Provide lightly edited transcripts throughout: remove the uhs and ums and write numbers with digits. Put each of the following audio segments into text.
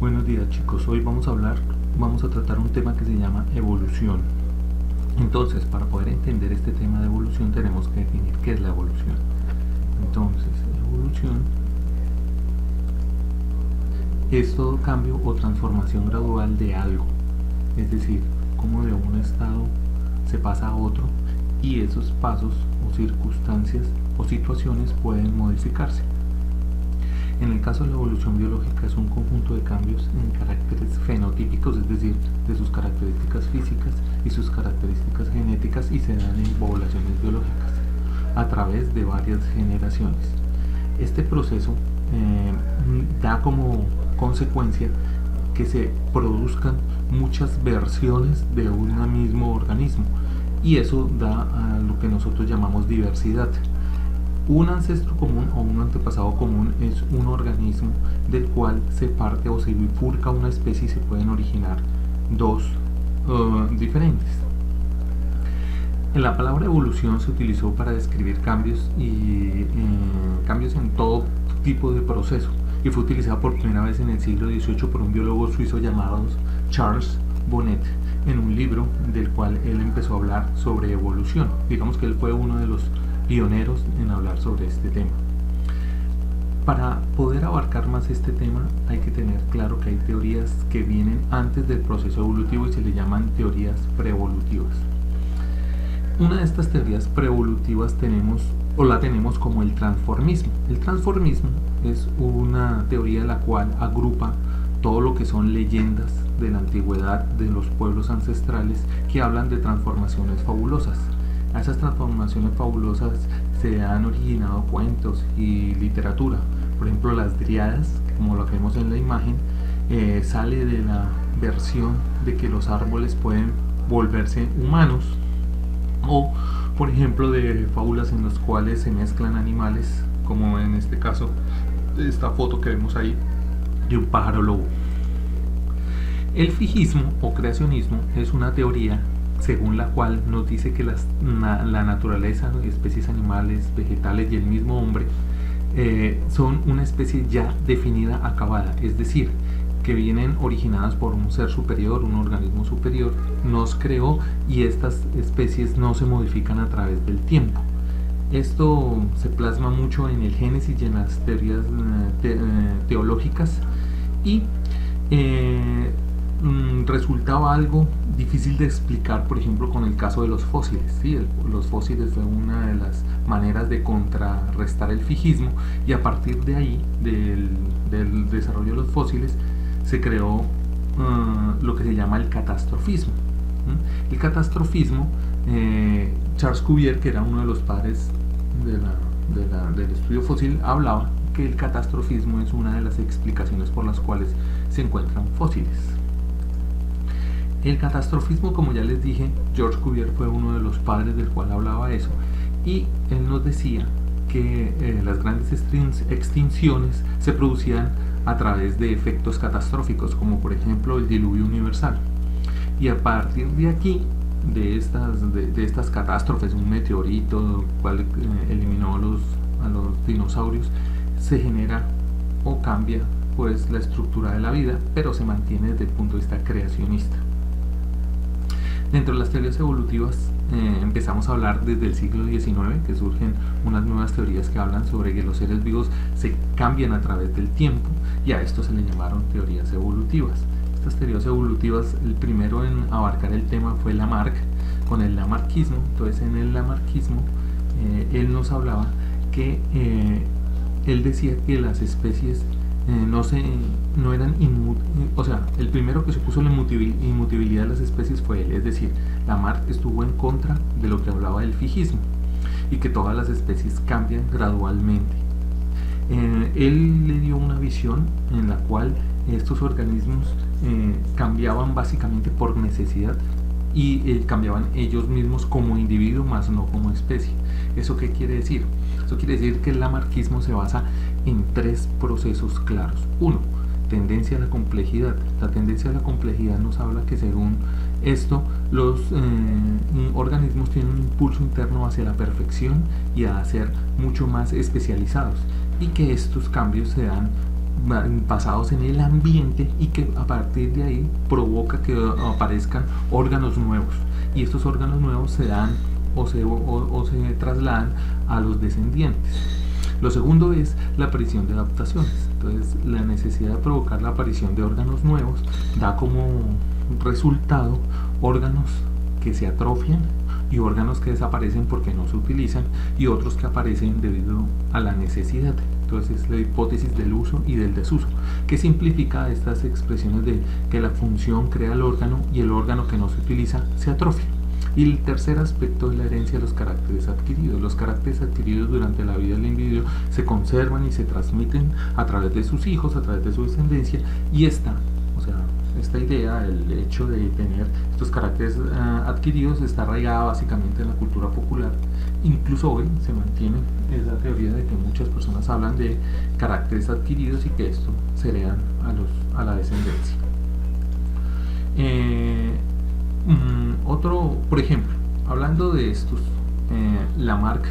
Buenos días, chicos. Hoy vamos a tratar un tema que se llama evolución. Entonces, para poder entender este tema de evolución tenemos que definir qué es la evolución. Entonces, evolución es todo cambio o transformación gradual de algo, es decir, cómo de un estado se pasa a otro y esos pasos o circunstancias o situaciones pueden modificarse. En el caso de la evolución biológica es un conjunto de cambios en caracteres fenotípicos, es decir, de sus características físicas y sus características genéticas, y se dan en poblaciones biológicas a través de varias generaciones. Este proceso da como consecuencia que se produzcan muchas versiones de un mismo organismo, y eso da a lo que nosotros llamamos diversidad. Un ancestro común o un antepasado común es un organismo del cual se parte o se bifurca una especie y se pueden originar dos diferentes. La palabra evolución se utilizó para describir cambios en todo tipo de proceso, y fue utilizada por primera vez en el siglo XVIII por un biólogo suizo llamado Charles Bonnet, en un libro del cual él empezó a hablar sobre evolución. Digamos que él fue uno de los pioneros en hablar sobre este tema. Para poder abarcar más este tema hay que tener claro que hay teorías que vienen antes del proceso evolutivo y se le llaman teorías preevolutivas. Una de estas teorías preevolutivas tenemos como el transformismo. El transformismo es una teoría de la cual agrupa todo lo que son leyendas de la antigüedad de los pueblos ancestrales que hablan de transformaciones fabulosas. A esas transformaciones fabulosas se han originado cuentos y literatura. Por ejemplo, las dríadas, como lo que vemos en la imagen, sale de la versión de que los árboles pueden volverse humanos, o por ejemplo de fábulas en las cuales se mezclan animales, como en este caso esta foto que vemos ahí de un pájaro lobo. El fijismo o creacionismo es una teoría según la cual nos dice que la naturaleza, especies animales, vegetales y el mismo hombre son una especie ya definida, acabada, es decir, que vienen originadas por un ser superior, un organismo superior, nos creó, y estas especies no se modifican a través del tiempo. Esto se plasma mucho en el Génesis y en las teorías teológicas, y resultaba algo difícil de explicar, por ejemplo, con el caso de los fósiles. ¿Sí? Los fósiles fue una de las maneras de contrarrestar el fijismo, y a partir de ahí, del desarrollo de los fósiles, se creó lo que se llama el catastrofismo. El catastrofismo, Charles Cuvier, que era uno de los padres del estudio fósil, hablaba que el catastrofismo es una de las explicaciones por las cuales se encuentran fósiles. El catastrofismo, como ya les dije, George Cuvier fue uno de los padres del cual hablaba eso, y él nos decía que las grandes extinciones se producían a través de efectos catastróficos, como por ejemplo el diluvio universal. Y a partir de aquí, de estas catástrofes, un meteorito cual eliminó a los dinosaurios, se genera o cambia pues la estructura de la vida, pero se mantiene desde el punto de vista creacionista. Dentro de las teorías evolutivas empezamos a hablar desde el siglo XIX, que surgen unas nuevas teorías que hablan sobre que los seres vivos se cambian a través del tiempo, y a esto se le llamaron teorías evolutivas. Estas teorías evolutivas, el primero en abarcar el tema fue Lamarck, con el lamarckismo. Entonces, en el lamarckismo él nos hablaba que él decía que las especies no eran o sea, el primero que se puso la inmutabilidad de las especies fue él, es decir, Lamarck estuvo en contra de lo que hablaba del fijismo, y que todas las especies cambian gradualmente. Él le dio una visión en la cual estos organismos cambiaban básicamente por necesidad, y cambiaban ellos mismos como individuo, más no como especie. ¿Eso qué quiere decir? Eso quiere decir que el lamarckismo se basa en tres procesos claros. Uno, tendencia a la complejidad. La tendencia a la complejidad nos habla que según esto los organismos tienen un impulso interno hacia la perfección y a ser mucho más especializados, y que estos cambios se dan basados en el ambiente y que a partir de ahí provoca que aparezcan órganos nuevos, y estos órganos nuevos se dan o se trasladan a los descendientes. Lo segundo es la aparición de adaptaciones. Entonces, la necesidad de provocar la aparición de órganos nuevos da como resultado órganos que se atrofian y órganos que desaparecen porque no se utilizan, y otros que aparecen debido a la necesidad. Entonces, es la hipótesis del uso y del desuso, que simplifica estas expresiones de que la función crea el órgano y el órgano que no se utiliza se atrofia. Y el tercer aspecto es la herencia de los caracteres adquiridos. Los caracteres adquiridos durante la vida del individuo se conservan y se transmiten a través de sus hijos, a través de su descendencia, y esta idea, el hecho de tener estos caracteres adquiridos, está arraigada básicamente en la cultura popular. Incluso hoy se mantiene esa teoría de que muchas personas hablan de caracteres adquiridos y que esto se heredan a la descendencia. Por ejemplo, hablando de estos, Lamarck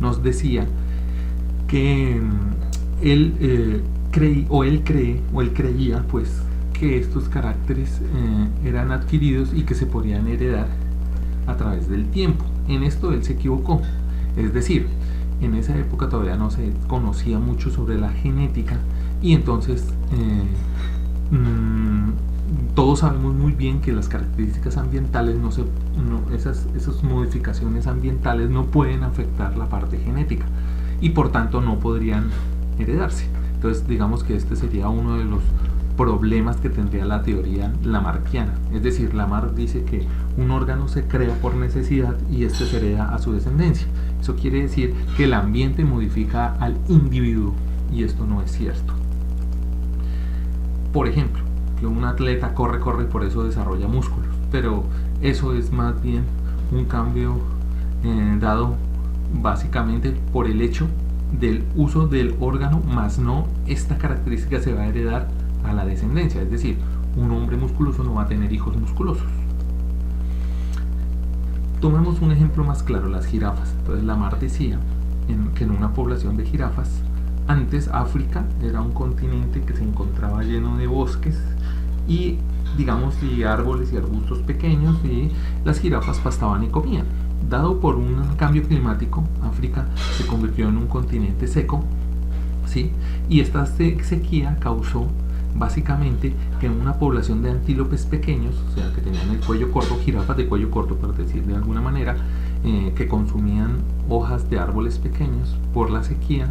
nos decía que él creía pues que estos caracteres eran adquiridos y que se podían heredar a través del tiempo. En esto él se equivocó, es decir, en esa época todavía no se conocía mucho sobre la genética, y entonces todos sabemos muy bien que las características ambientales esas modificaciones ambientales no pueden afectar la parte genética y por tanto no podrían heredarse. Entonces, digamos que este sería uno de los problemas que tendría la teoría lamarckiana. Es decir, Lamarck dice que un órgano se crea por necesidad y este se hereda a su descendencia. Eso quiere decir que el ambiente modifica al individuo, y esto no es cierto. Por ejemplo, que un atleta corre y por eso desarrolla músculos, pero eso es más bien un cambio dado básicamente por el hecho del uso del órgano, más no esta característica se va a heredar a la descendencia. Es decir, un hombre musculoso no va a tener hijos musculosos. Tomemos un ejemplo más claro, las jirafas. Entonces Lamarck decía que en una población de jirafas, antes África era un continente que se encontraba lleno de bosques y árboles y arbustos pequeños, y las jirafas pastaban y comían. Dado por un cambio climático, África se convirtió en un continente seco, ¿sí? Y esta sequía causó básicamente que una población de antílopes pequeños, o sea, que tenían el cuello corto, jirafas de cuello corto, por decir de alguna manera, que consumían hojas de árboles pequeños, por la sequía,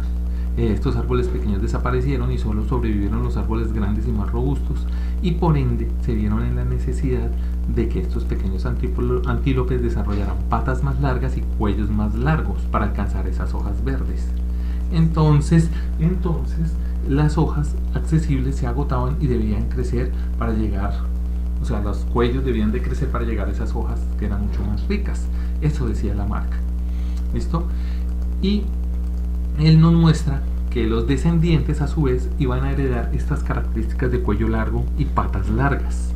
estos árboles pequeños desaparecieron y solo sobrevivieron los árboles grandes y más robustos, y por ende se vieron en la necesidad de que estos pequeños antílopes desarrollaran patas más largas y cuellos más largos para alcanzar esas hojas verdes. Entonces las hojas accesibles se agotaban y debían crecer para llegar, o sea, los cuellos debían de crecer para llegar a esas hojas que eran mucho más ricas. Eso decía Lamarck. ¿Listo? Y él nos muestra que los descendientes a su vez iban a heredar estas características de cuello largo y patas largas.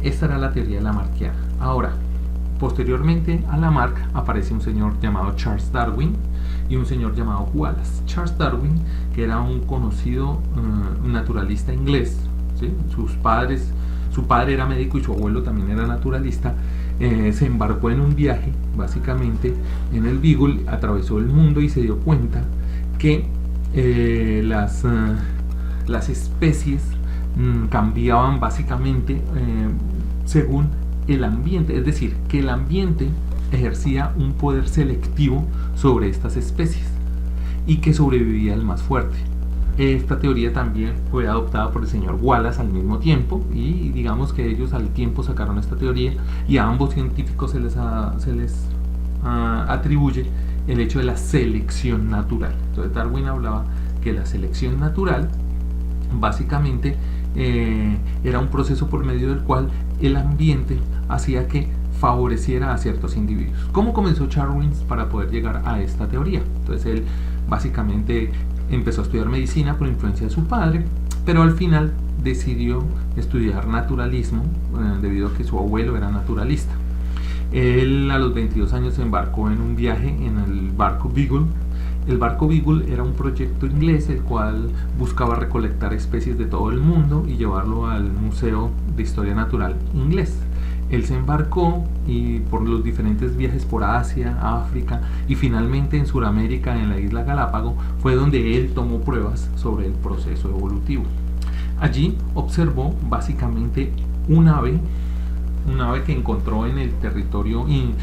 Esta era la teoría lamarckiana. Ahora, posteriormente a Lamarck aparece un señor llamado Charles Darwin y un señor llamado Wallace. Charles Darwin, que era un conocido naturalista inglés, ¿sí? Su padre era médico y su abuelo también era naturalista. Se embarcó en un viaje, básicamente en el Beagle, atravesó el mundo y se dio cuenta que las especies cambiaban básicamente según el ambiente, es decir, que el ambiente ejercía un poder selectivo sobre estas especies y que sobrevivía el más fuerte. Esta teoría también fue adoptada por el señor Wallace al mismo tiempo, y digamos que ellos al tiempo sacaron esta teoría, y a ambos científicos se les atribuye el hecho de la selección natural. Entonces Darwin hablaba que la selección natural básicamente era un proceso por medio del cual el ambiente hacía que favoreciera a ciertos individuos. ¿Cómo comenzó Darwin para poder llegar a esta teoría? Entonces él básicamente empezó a estudiar medicina por influencia de su padre, pero al final decidió estudiar naturalismo debido a que su abuelo era naturalista. Él a los 22 años se embarcó en un viaje en el barco Beagle El barco Beagle era un proyecto inglés el cual buscaba recolectar especies de todo el mundo y llevarlo al Museo de Historia Natural inglés. Él se embarcó y por los diferentes viajes por Asia, África y finalmente en Sudamérica, en la isla Galápago, fue donde él tomó pruebas sobre el proceso evolutivo. Allí observó básicamente un ave que encontró en el territorio, en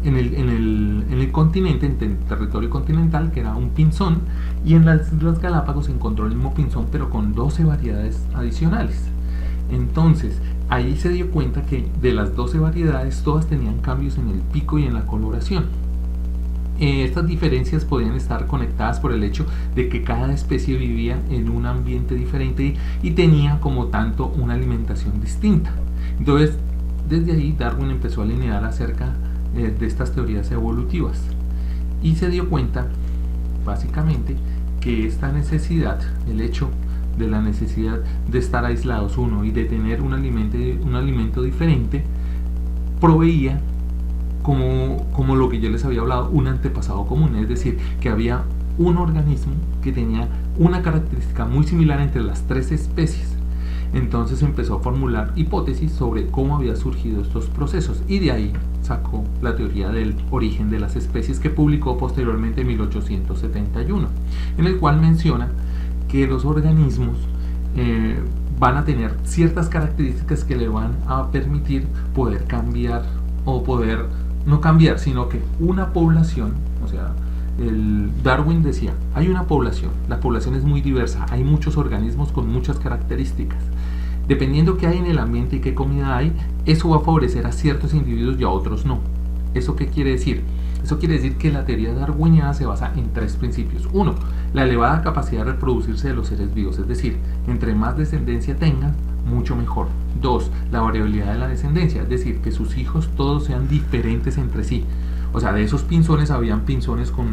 el continente, en el territorio continental, que era un pinzón, y en las Islas Galápagos se encontró el mismo pinzón pero con 12 variedades adicionales. Entonces ahí se dio cuenta que de las 12 variedades todas tenían cambios en el pico y en la coloración. Estas diferencias podían estar conectadas por el hecho de que cada especie vivía en un ambiente diferente y tenía como tanto una alimentación distinta. Entonces desde ahí Darwin empezó a alinear acerca de estas teorías evolutivas y se dio cuenta básicamente que esta necesidad, el hecho de la necesidad de estar aislados uno y de tener un alimento diferente, proveía como lo que yo les había hablado, un antepasado común, es decir, que había un organismo que tenía una característica muy similar entre las 3 especies. Entonces empezó a formular hipótesis sobre cómo había surgido estos procesos y de ahí sacó la teoría del origen de las especies que publicó posteriormente en 1871, en el cual menciona que los organismos van a tener ciertas características que le van a permitir poder cambiar o poder no cambiar, sino que una población, o sea, Darwin decía, hay una población, la población es muy diversa, hay muchos organismos con muchas características. Dependiendo qué hay en el ambiente y qué comida hay, eso va a favorecer a ciertos individuos y a otros no. ¿Eso qué quiere decir? Eso quiere decir que la teoría darwiniana se basa en 3 principios. 1. La elevada capacidad de reproducirse de los seres vivos, es decir, entre más descendencia tengan, mucho mejor. 2. La variabilidad de la descendencia, es decir, que sus hijos todos sean diferentes entre sí. O sea, de esos pinzones habían pinzones con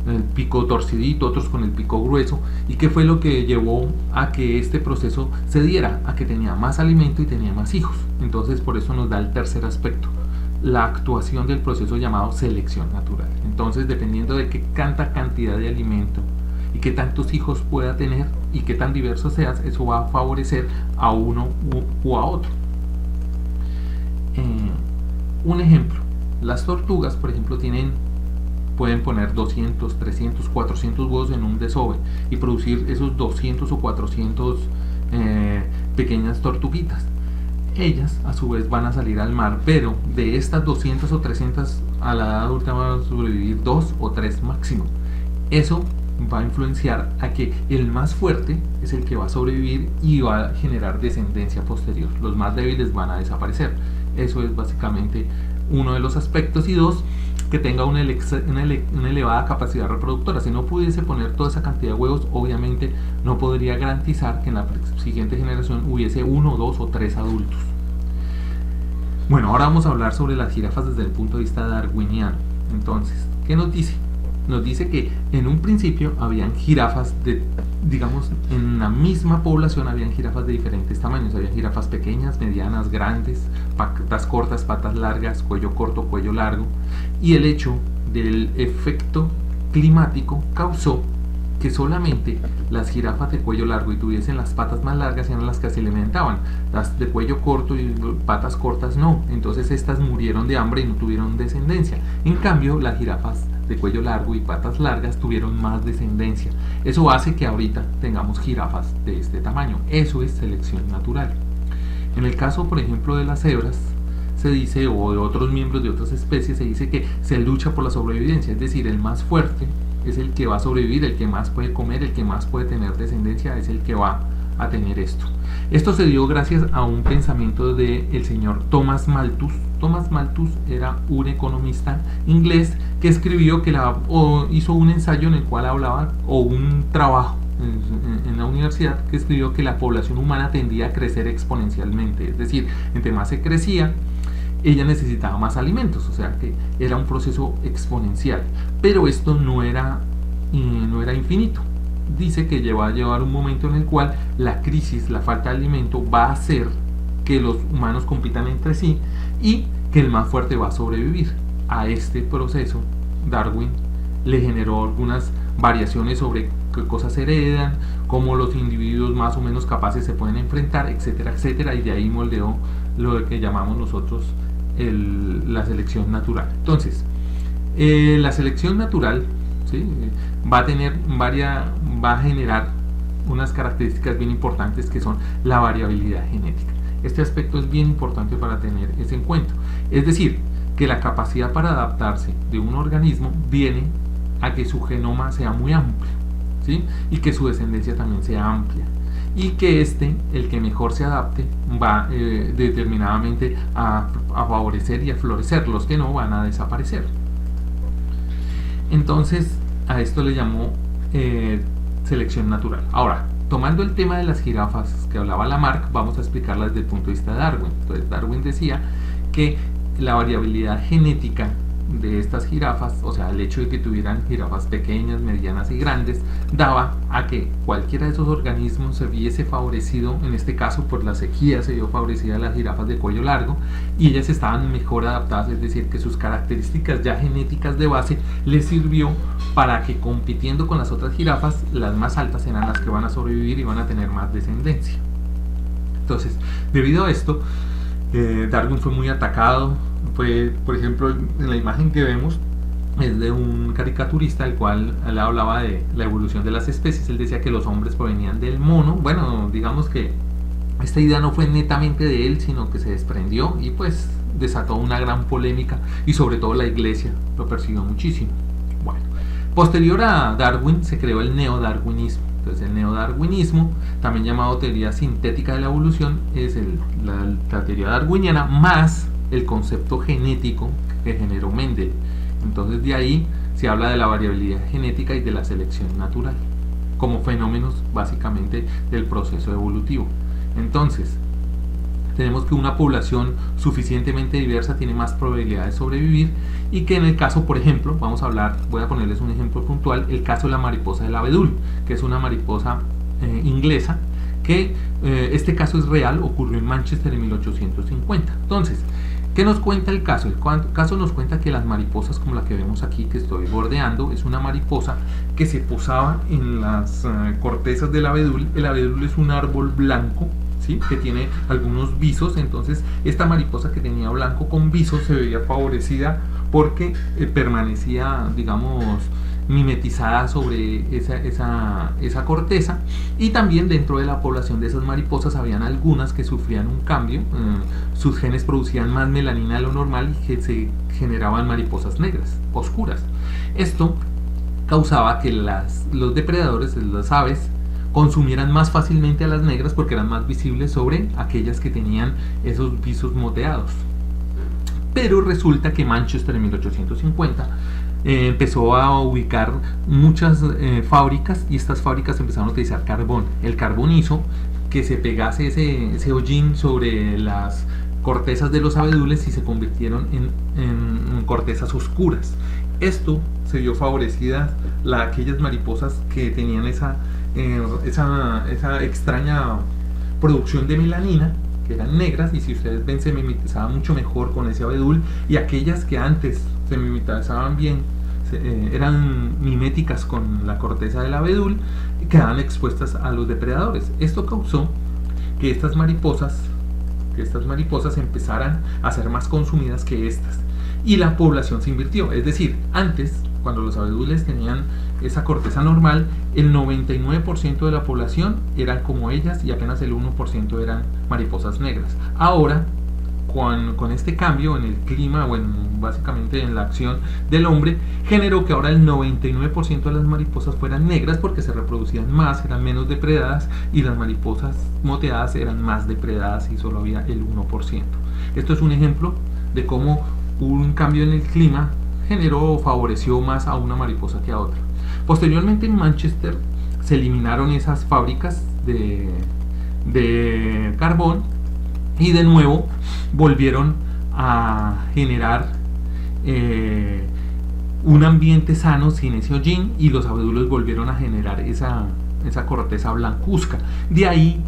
el pico torcidito, otros con el pico grueso, y que fue lo que llevó a que este proceso se diera, a que tenía más alimento y tenía más hijos. Entonces por eso nos da el tercer aspecto, la actuación del proceso llamado selección natural. Entonces, dependiendo de qué tanta cantidad de alimento y qué tantos hijos pueda tener y qué tan diverso seas, eso va a favorecer a uno u a otro. Un ejemplo, las tortugas, por ejemplo, pueden poner 200, 300, 400 huevos en un desove y producir esos 200 o 400 pequeñas tortuguitas. Ellas a su vez van a salir al mar, pero de estas 200 o 300 a la edad adulta van a sobrevivir 2 o 3 máximo. Eso va a influenciar a que el más fuerte es el que va a sobrevivir y va a generar descendencia posterior. Los más débiles van a desaparecer. Eso es básicamente uno de los aspectos. Y 2, que tenga una elevada capacidad reproductora. Si no pudiese poner toda esa cantidad de huevos, obviamente no podría garantizar que en la siguiente generación hubiese 1, 2 o 3 adultos. Bueno, ahora vamos a hablar sobre las jirafas desde el punto de vista darwiniano. Entonces, ¿qué nos dice? Nos dice que en un principio habían jirafas en la misma población habían jirafas de diferentes tamaños. Había jirafas pequeñas, medianas, grandes, patas cortas, patas largas, cuello corto, cuello largo. Y el hecho del efecto climático causó que solamente las jirafas de cuello largo y tuviesen las patas más largas eran las que se alimentaban. Las de cuello corto y patas cortas no. Entonces estas murieron de hambre y no tuvieron descendencia. En cambio, las jirafas de cuello largo y patas largas tuvieron más descendencia. Eso hace que ahorita tengamos jirafas de este tamaño. Eso es selección natural. En el caso, por ejemplo, de las cebras, se dice, o de otros miembros de otras especies, se dice que se lucha por la sobrevivencia, es decir, el más fuerte es el que va a sobrevivir, el que más puede comer, el que más puede tener descendencia es el que va a tener esto. Esto se dio gracias a un pensamiento del señor Thomas Malthus. Thomas Malthus era un economista inglés que escribió hizo un ensayo en el cual hablaba, o un trabajo en la universidad, que escribió que la población humana tendía a crecer exponencialmente, es decir, entre más se crecía, ella necesitaba más alimentos, o sea que era un proceso exponencial, pero esto no era infinito. Dice que va a llevar un momento en el cual la crisis, la falta de alimento va a hacer que los humanos compitan entre sí y que el más fuerte va a sobrevivir. a este proceso, Darwin le generó algunas variaciones sobre qué cosas se heredan, cómo los individuos más o menos capaces se pueden enfrentar, etcétera, etcétera, y de ahí moldeó lo que llamamos nosotros la selección natural. Entonces, la selección natural, ¿sí?, va a generar unas características bien importantes que son la variabilidad genética. Este aspecto es bien importante para tener eso en cuenta. Es decir, que la capacidad para adaptarse de un organismo viene a que su genoma sea muy amplio, ¿sí?, y que su descendencia también sea amplia, y que el que mejor se adapte, va determinadamente a favorecer y a florecer, los que no van a desaparecer. Entonces, a esto le llamó selección natural. Ahora, tomando el tema de las jirafas que hablaba Lamarck, vamos a explicarla desde el punto de vista de Darwin. Entonces, Darwin decía que la variabilidad genética de estas jirafas, o sea, el hecho de que tuvieran jirafas pequeñas, medianas y grandes, daba a que cualquiera de esos organismos se viese favorecido. En este caso, por la sequía se vio favorecida a las jirafas de cuello largo, y ellas estaban mejor adaptadas, es decir, que sus características ya genéticas de base les sirvió para que, compitiendo con las otras jirafas, las más altas eran las que van a sobrevivir y van a tener más descendencia. Entonces, debido a esto, Darwin fue muy atacado. Por ejemplo, en la imagen que vemos es de un caricaturista, el cual él hablaba de la evolución de las especies. Él decía que los hombres provenían del mono. Bueno, digamos que esta idea no fue netamente de él, sino que se desprendió y pues desató una gran polémica, y sobre todo la iglesia lo persiguió muchísimo. Bueno, posterior a Darwin se creó el neodarwinismo. Entonces, el neodarwinismo, también llamado teoría sintética de la evolución, es la teoría darwiniana más el concepto genético que generó Mendel. Entonces, de ahí se habla de la variabilidad genética y de la selección natural como fenómenos básicamente del proceso evolutivo. Entonces, tenemos que una población suficientemente diversa tiene más probabilidad de sobrevivir, y que en el caso, por ejemplo, voy a ponerles un ejemplo puntual, el caso de la mariposa del abedul, que es una mariposa inglesa, que este caso es real, ocurrió en Manchester en 1850. Entonces, ¿qué nos cuenta el caso? El caso nos cuenta que las mariposas, como la que vemos aquí, que estoy bordeando, es una mariposa que se posaba en las cortezas del abedul. El abedul es un árbol blanco, ¿sí?, que tiene algunos visos. Entonces, esta mariposa que tenía blanco con visos se veía favorecida porque permanecía, digamos, mimetizada sobre esa corteza. Y también dentro de la población de esas mariposas habían algunas que sufrían un cambio, sus genes producían más melanina de lo normal y que se generaban mariposas negras, oscuras. Esto causaba que los depredadores, las aves, consumieran más fácilmente a las negras porque eran más visibles sobre aquellas que tenían esos visos moteados. Pero resulta que Manchester en 1850 empezó a ubicar muchas fábricas, y estas fábricas empezaron a utilizar carbón. El carbón hizo que se pegase ese hollín sobre las cortezas de los abedules y se convirtieron en cortezas oscuras. Esto se vio favorecida aquellas mariposas que tenían esa extraña producción de melanina, que eran negras, y si ustedes ven, se mimetizaban mucho mejor con ese abedul, y aquellas que antes se mimetizaban bien, eran miméticas con la corteza del abedul, quedaban expuestas a los depredadores. Esto causó que estas mariposas empezaran a ser más consumidas que estas, y la población se invirtió. Es decir, antes, cuando los abedules tenían esa corteza normal, el 99% de la población eran como ellas y apenas el 1% eran mariposas negras. Ahora, con este cambio en el clima, básicamente en la acción del hombre, generó que ahora el 99% de las mariposas fueran negras porque se reproducían más, eran menos depredadas, y las mariposas moteadas eran más depredadas y solo había el 1%. Esto es un ejemplo de cómo un cambio en el clima generó o favoreció más a una mariposa que a otra. Posteriormente, en Manchester se eliminaron esas fábricas de carbón, y de nuevo volvieron a generar un ambiente sano sin ese hollín, y los abedules volvieron a generar esa corteza blancuzca. De ahí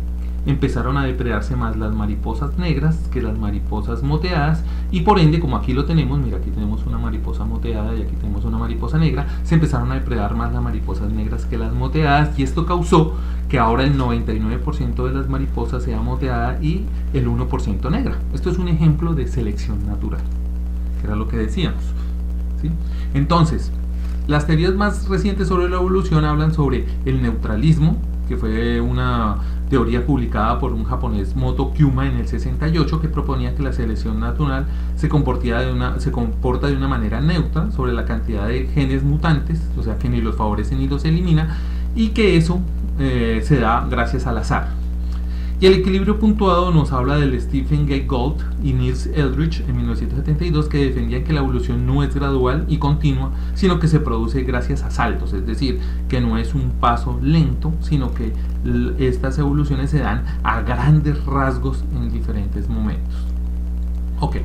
empezaron a depredarse más las mariposas negras que las mariposas moteadas, y por ende, como aquí lo tenemos, mira, aquí tenemos una mariposa moteada y aquí tenemos una mariposa negra, se empezaron a depredar más las mariposas negras que las moteadas, y esto causó que ahora el 99% de las mariposas sea moteada y el 1% negra. Esto es un ejemplo de selección natural, que era lo que decíamos, ¿sí? Entonces, las teorías más recientes sobre la evolución hablan sobre el neutralismo, que fue una teoría publicada por un japonés, Moto Kyuma, en el 68, que proponía que la selección natural se comporta de una manera neutra sobre la cantidad de genes mutantes, o sea que ni los favorece ni los elimina, y que eso se da gracias al azar. Y el equilibrio puntuado nos habla del Stephen Jay Gould y Niels Eldredge en 1972, que defendían que la evolución no es gradual y continua, sino que se produce gracias a saltos, es decir, que no es un paso lento, sino que estas evoluciones se dan a grandes rasgos en diferentes momentos. Ok,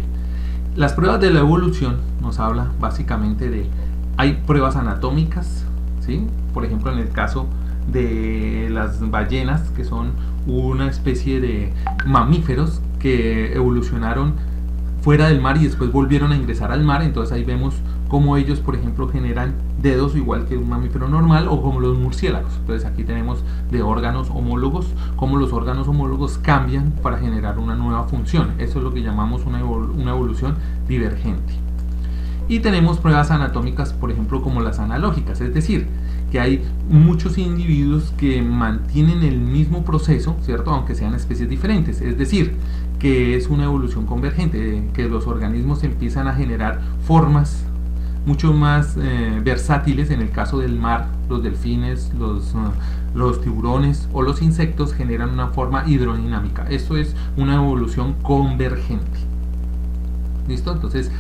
las pruebas de la evolución nos habla básicamente de, hay pruebas anatómicas, ¿sí? Por ejemplo, en el caso de las ballenas, que son una especie de mamíferos que evolucionaron fuera del mar y después volvieron a ingresar al mar. Entonces ahí vemos cómo ellos, por ejemplo, generan dedos igual que un mamífero normal, o como los murciélagos. Entonces aquí tenemos de órganos homólogos, cómo los órganos homólogos cambian para generar una nueva función. Eso es lo que llamamos una evolución divergente. Y tenemos pruebas anatómicas, por ejemplo, como las analógicas, es decir, que hay muchos individuos que mantienen el mismo proceso, ¿cierto?, aunque sean especies diferentes. Es decir, que es una evolución convergente, que los organismos empiezan a generar formas mucho más versátiles. En el caso del mar, los delfines, los tiburones o los insectos generan una forma hidrodinámica. Esto es una evolución convergente. ¿Listo? Entonces,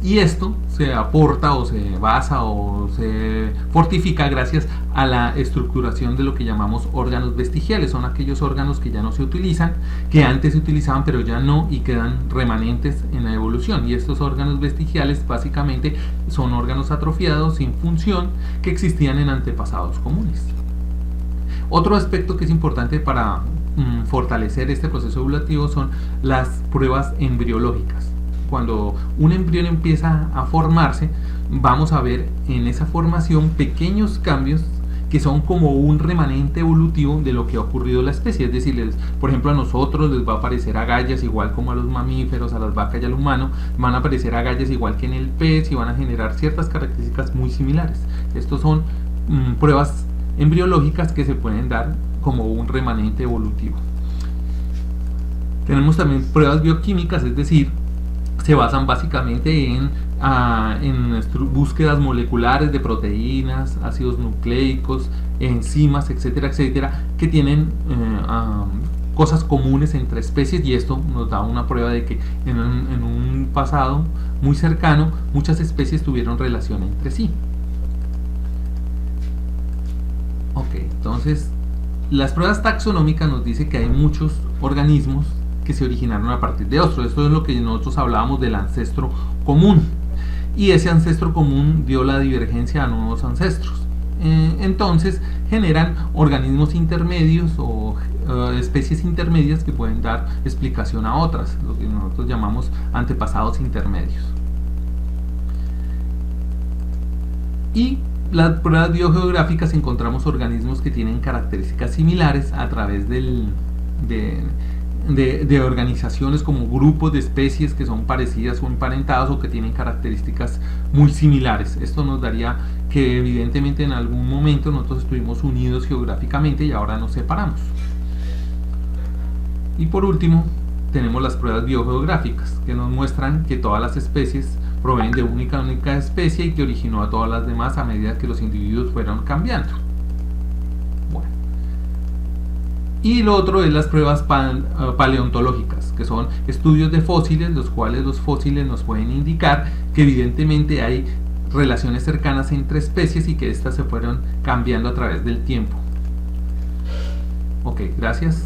y esto se aporta o se basa o se fortifica gracias a la estructuración de lo que llamamos órganos vestigiales. Son aquellos órganos que ya no se utilizan, que antes se utilizaban pero ya no, y quedan remanentes en la evolución. Y estos órganos vestigiales básicamente son órganos atrofiados sin función que existían en antepasados comunes. Otro aspecto que es importante para fortalecer este proceso evolutivo son las pruebas embriológicas. Cuando un embrión empieza a formarse, vamos a ver en esa formación pequeños cambios que son como un remanente evolutivo de lo que ha ocurrido en la especie. Es decir, por ejemplo, a nosotros les va a aparecer agallas igual como a los mamíferos, a las vacas y al humano, van a aparecer agallas igual que en el pez y van a generar ciertas características muy similares. Estos son pruebas embriológicas que se pueden dar como un remanente evolutivo. Tenemos también pruebas bioquímicas, es decir, se basan básicamente en búsquedas moleculares de proteínas, ácidos nucleicos, enzimas, etcétera, etcétera, que tienen cosas comunes entre especies, y esto nos da una prueba de que en un pasado muy cercano muchas especies tuvieron relación entre sí. Ok, entonces las pruebas taxonómicas nos dicen que hay muchos organismos que se originaron a partir de otros. Esto es lo que nosotros hablábamos del ancestro común, y ese ancestro común dio la divergencia a nuevos ancestros. Entonces generan organismos intermedios o especies intermedias que pueden dar explicación a otras, lo que nosotros llamamos antepasados intermedios. Y las pruebas biogeográficas encontramos organismos que tienen características similares a través de organizaciones como grupos de especies que son parecidas o emparentadas o que tienen características muy similares. Esto nos daría que evidentemente en algún momento nosotros estuvimos unidos geográficamente y ahora nos separamos. Y por último tenemos las pruebas biogeográficas, que nos muestran que todas las especies provienen de una única especie y que originó a todas las demás a medida que los individuos fueron cambiando. Y lo otro es las pruebas paleontológicas, que son estudios de fósiles, los cuales los fósiles nos pueden indicar que evidentemente hay relaciones cercanas entre especies y que éstas se fueron cambiando a través del tiempo. Ok, gracias.